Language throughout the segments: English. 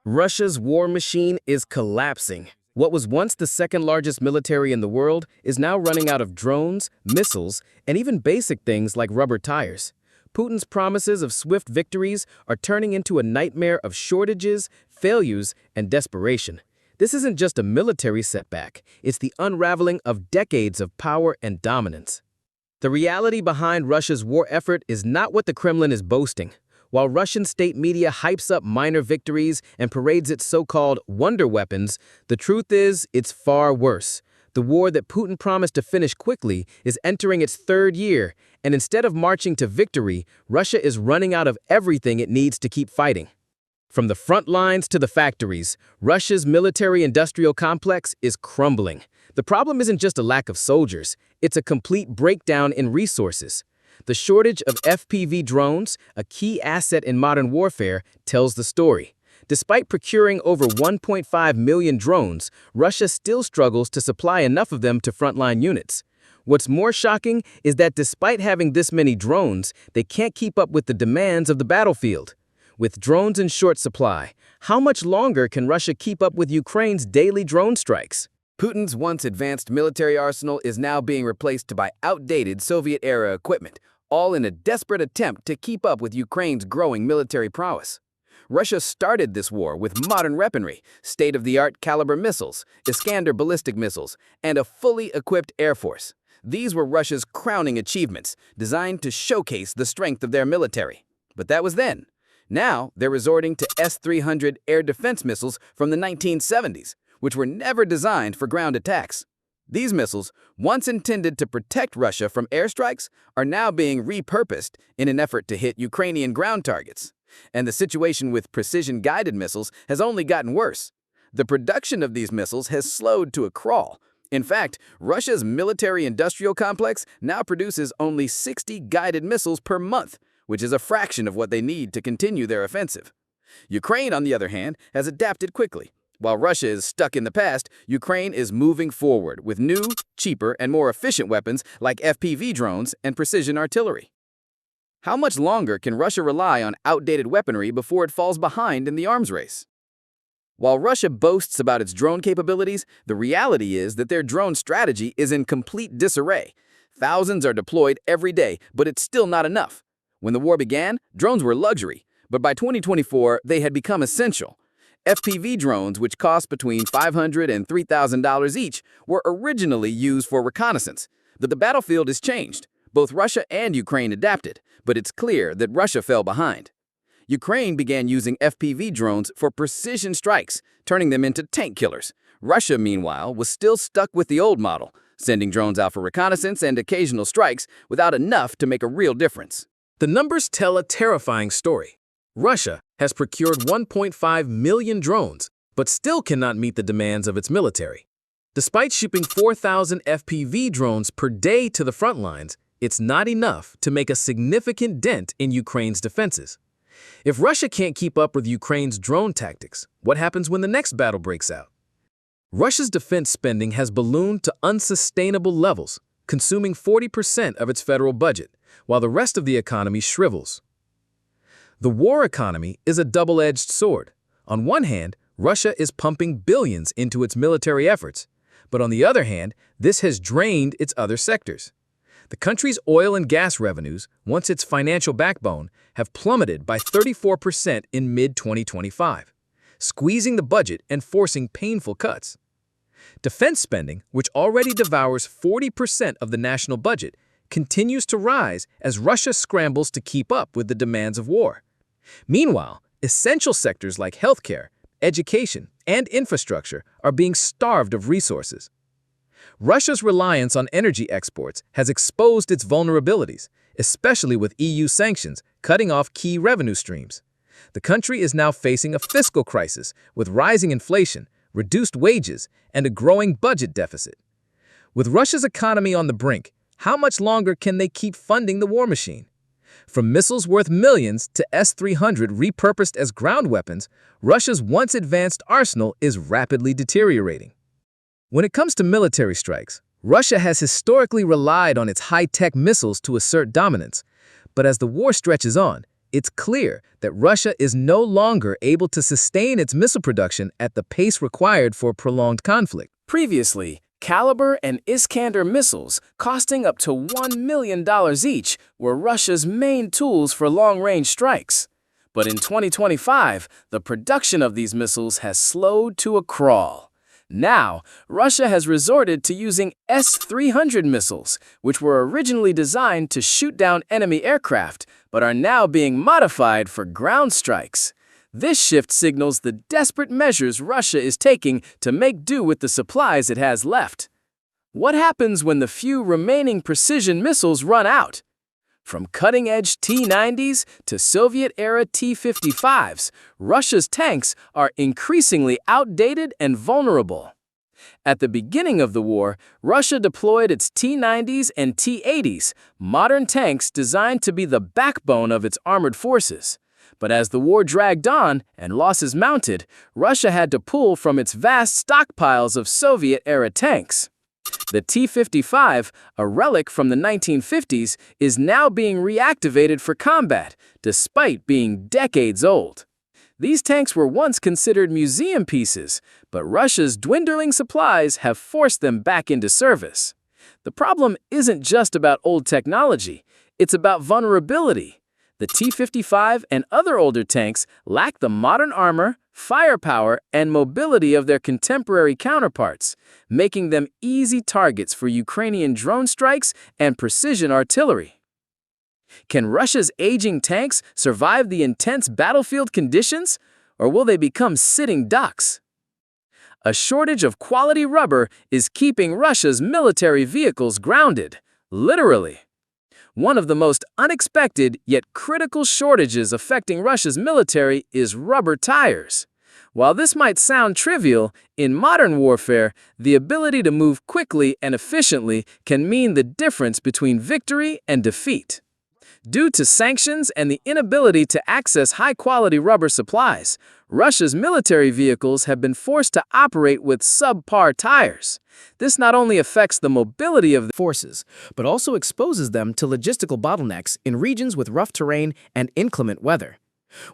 Russia's war machine is collapsing. What was once the second largest military in the world is now running out of drones, missiles, and even basic things like rubber tires. Putin's promises of swift victories are turning into a nightmare of shortages, failures, and desperation. This isn't just a military setback, it's the unraveling of decades of power and dominance. The reality behind Russia's war effort is not what the Kremlin is boasting. While Russian state media hypes up minor victories and parades its so-called wonder weapons, the truth is it's far worse. The war that Putin promised to finish quickly is entering its third year, and instead of marching to victory, Russia is running out of everything it needs to keep fighting. From the front lines to the factories, Russia's military-industrial complex is crumbling. The problem isn't just a lack of soldiers, it's a complete breakdown in resources. The shortage of FPV drones, a key asset in modern warfare, tells the story. Despite procuring over 1.5 million drones, Russia still struggles to supply enough of them to frontline units. What's more shocking is that despite having this many drones, they can't keep up with the demands of the battlefield. With drones in short supply, how much longer can Russia keep up with Ukraine's daily drone strikes? Putin's once advanced military arsenal is now being replaced by outdated Soviet-era equipment, all in a desperate attempt to keep up with Ukraine's growing military prowess. Russia started this war with modern weaponry, state-of-the-art caliber missiles, Iskander ballistic missiles, and a fully equipped air force. These were Russia's crowning achievements, designed to showcase the strength of their military. But that was then. Now, they're resorting to S-300 air defense missiles from the 1970s, which were never designed for ground attacks. These missiles, once intended to protect Russia from airstrikes, are now being repurposed in an effort to hit Ukrainian ground targets. And the situation with precision-guided missiles has only gotten worse. The production of these missiles has slowed to a crawl. In fact, Russia's military-industrial complex now produces only 60 guided missiles per month, which is a fraction of what they need to continue their offensive. Ukraine, on the other hand, has adapted quickly. While Russia is stuck in the past, Ukraine is moving forward with new, cheaper, and more efficient weapons like FPV drones and precision artillery. How much longer can Russia rely on outdated weaponry before it falls behind in the arms race? While Russia boasts about its drone capabilities, the reality is that their drone strategy is in complete disarray. Thousands are deployed every day, but it's still not enough. When the war began, drones were luxury, but by 2024, they had become essential. FPV drones, which cost between $500 and $3,000 each, were originally used for reconnaissance. But the battlefield has changed. Both Russia and Ukraine adapted, but it's clear that Russia fell behind. Ukraine began using FPV drones for precision strikes, turning them into tank killers. Russia, meanwhile, was still stuck with the old model, sending drones out for reconnaissance and occasional strikes without enough to make a real difference. The numbers tell a terrifying story. Russia has procured 1.5 million drones, but still cannot meet the demands of its military. Despite shipping 4,000 FPV drones per day to the front lines, it's not enough to make a significant dent in Ukraine's defenses. If Russia can't keep up with Ukraine's drone tactics, what happens when the next battle breaks out? Russia's defense spending has ballooned to unsustainable levels, consuming 40% of its federal budget, while the rest of the economy shrivels. The war economy is a double-edged sword. On one hand, Russia is pumping billions into its military efforts, but on the other hand, this has drained its other sectors. The country's oil and gas revenues, once its financial backbone, have plummeted by 34% in mid-2025, squeezing the budget and forcing painful cuts. Defense spending, which already devours 40% of the national budget, continues to rise as Russia scrambles to keep up with the demands of war. Meanwhile, essential sectors like healthcare, education, and infrastructure are being starved of resources. Russia's reliance on energy exports has exposed its vulnerabilities, especially with EU sanctions cutting off key revenue streams. The country is now facing a fiscal crisis with rising inflation, reduced wages, and a growing budget deficit. With Russia's economy on the brink, how much longer can they keep funding the war machine? From missiles worth millions to S-300 repurposed as ground weapons, Russia's once advanced arsenal is rapidly deteriorating. When it comes to military strikes, Russia has historically relied on its high-tech missiles to assert dominance, but as the war stretches on, It's clear that Russia is no longer able to sustain its missile production at the pace required for prolonged conflict. Previously, Caliber and Iskander missiles, costing up to $1 million each, were Russia's main tools for long-range strikes. But in 2025, the production of these missiles has slowed to a crawl. Now, Russia has resorted to using S-300 missiles, which were originally designed to shoot down enemy aircraft, but are now being modified for ground strikes. This shift signals the desperate measures Russia is taking to make do with the supplies it has left. What happens when the few remaining precision missiles run out? From cutting-edge T-90s to Soviet-era T-55s, Russia's tanks are increasingly outdated and vulnerable. At the beginning of the war, Russia deployed its T-90s and T-80s, modern tanks designed to be the backbone of its armored forces. But as the war dragged on and losses mounted, Russia had to pull from its vast stockpiles of Soviet-era tanks. The T-55, a relic from the 1950s, is now being reactivated for combat, despite being decades old. These tanks were once considered museum pieces, but Russia's dwindling supplies have forced them back into service. The problem isn't just about old technology, it's about vulnerability. The T-55 and other older tanks lack the modern armor, firepower, and mobility of their contemporary counterparts, making them easy targets for Ukrainian drone strikes and precision artillery. Can Russia's aging tanks survive the intense battlefield conditions, or will they become sitting ducks? A shortage of quality rubber is keeping Russia's military vehicles grounded, literally. One of the most unexpected yet critical shortages affecting Russia's military is rubber tires. While this might sound trivial, in modern warfare, the ability to move quickly and efficiently can mean the difference between victory and defeat. Due to sanctions and the inability to access high-quality rubber supplies, Russia's military vehicles have been forced to operate with subpar tires. This not only affects the mobility of the forces, but also exposes them to logistical bottlenecks in regions with rough terrain and inclement weather.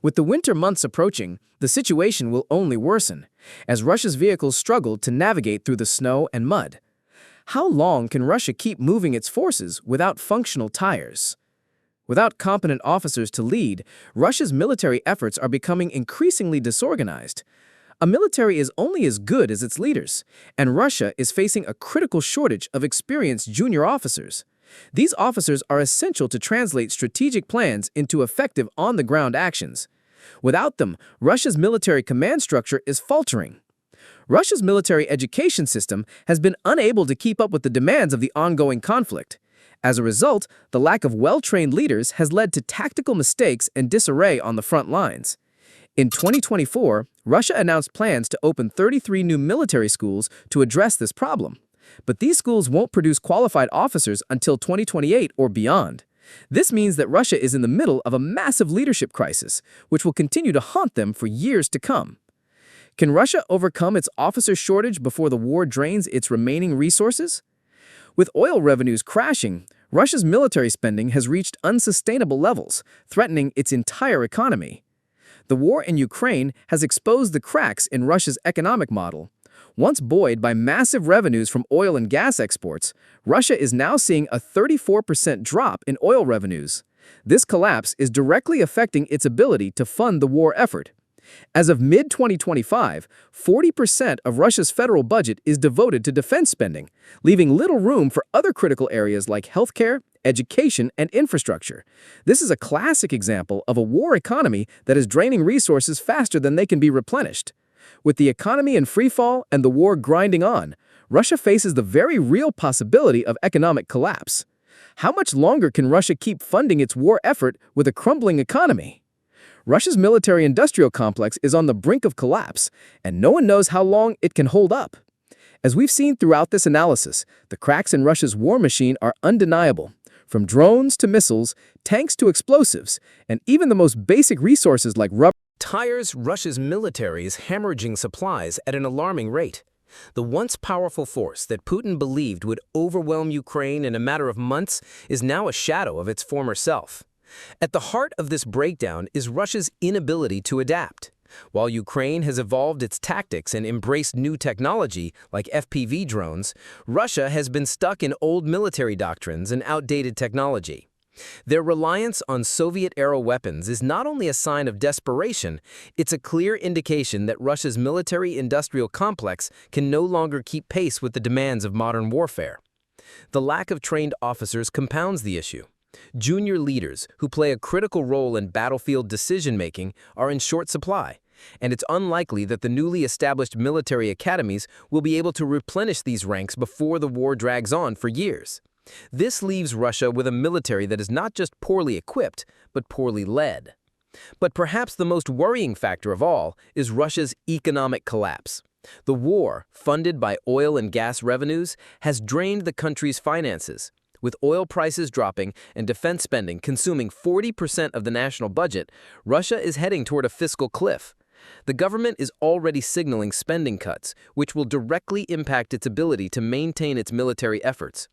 With the winter months approaching, the situation will only worsen, as Russia's vehicles struggle to navigate through the snow and mud. How long can Russia keep moving its forces without functional tires? Without competent officers to lead, Russia's military efforts are becoming increasingly disorganized. A military is only as good as its leaders, and Russia is facing a critical shortage of experienced junior officers. These officers are essential to translate strategic plans into effective on-the-ground actions. Without them, Russia's military command structure is faltering. Russia's military education system has been unable to keep up with the demands of the ongoing conflict. As a result, the lack of well-trained leaders has led to tactical mistakes and disarray on the front lines. In 2024, Russia announced plans to open 33 new military schools to address this problem. But these schools won't produce qualified officers until 2028 or beyond. This means that Russia is in the middle of a massive leadership crisis, which will continue to haunt them for years to come. Can Russia overcome its officer shortage before the war drains its remaining resources? With oil revenues crashing, Russia's military spending has reached unsustainable levels, threatening its entire economy. The war in Ukraine has exposed the cracks in Russia's economic model. Once buoyed by massive revenues from oil and gas exports, Russia is now seeing a 34% drop in oil revenues. This collapse is directly affecting its ability to fund the war effort. As of mid-2025, 40% of Russia's federal budget is devoted to defense spending, leaving little room for other critical areas like healthcare, education, and infrastructure. This is a classic example of a war economy that is draining resources faster than they can be replenished. With the economy in freefall and the war grinding on, Russia faces the very real possibility of economic collapse. How much longer can Russia keep funding its war effort with a crumbling economy? Russia's military-industrial complex is on the brink of collapse, and no one knows how long it can hold up. As we've seen throughout this analysis, the cracks in Russia's war machine are undeniable. From drones to missiles, tanks to explosives, and even the most basic resources like rubber tires, Russia's military is hemorrhaging supplies at an alarming rate. The once powerful force that Putin believed would overwhelm Ukraine in a matter of months is now a shadow of its former self. At the heart of this breakdown is Russia's inability to adapt. While Ukraine has evolved its tactics and embraced new technology like FPV drones, Russia has been stuck in old military doctrines and outdated technology. Their reliance on Soviet-era weapons is not only a sign of desperation, it's a clear indication that Russia's military-industrial complex can no longer keep pace with the demands of modern warfare. The lack of trained officers compounds the issue. Junior leaders, who play a critical role in battlefield decision-making, are in short supply, and it's unlikely that the newly established military academies will be able to replenish these ranks before the war drags on for years. This leaves Russia with a military that is not just poorly equipped, but poorly led. But perhaps the most worrying factor of all is Russia's economic collapse. The war, funded by oil and gas revenues, has drained the country's finances. With oil prices dropping and defense spending consuming 40% of the national budget, Russia is heading toward a fiscal cliff. The government is already signaling spending cuts, which will directly impact its ability to maintain its military efforts.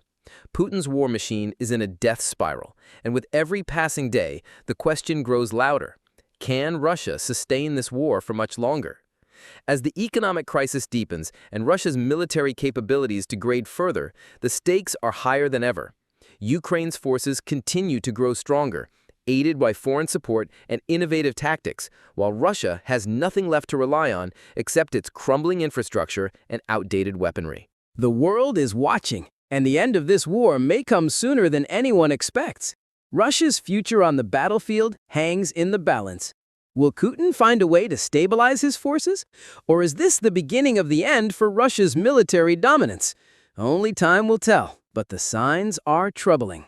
Putin's war machine is in a death spiral, and with every passing day, the question grows louder. Can Russia sustain this war for much longer? As the economic crisis deepens and Russia's military capabilities degrade further, the stakes are higher than ever. Ukraine's forces continue to grow stronger, aided by foreign support and innovative tactics, while Russia has nothing left to rely on except its crumbling infrastructure and outdated weaponry. The world is watching, and the end of this war may come sooner than anyone expects. Russia's future on the battlefield hangs in the balance. Will Putin find a way to stabilize his forces? Or is this the beginning of the end for Russia's military dominance? Only time will tell, but the signs are troubling.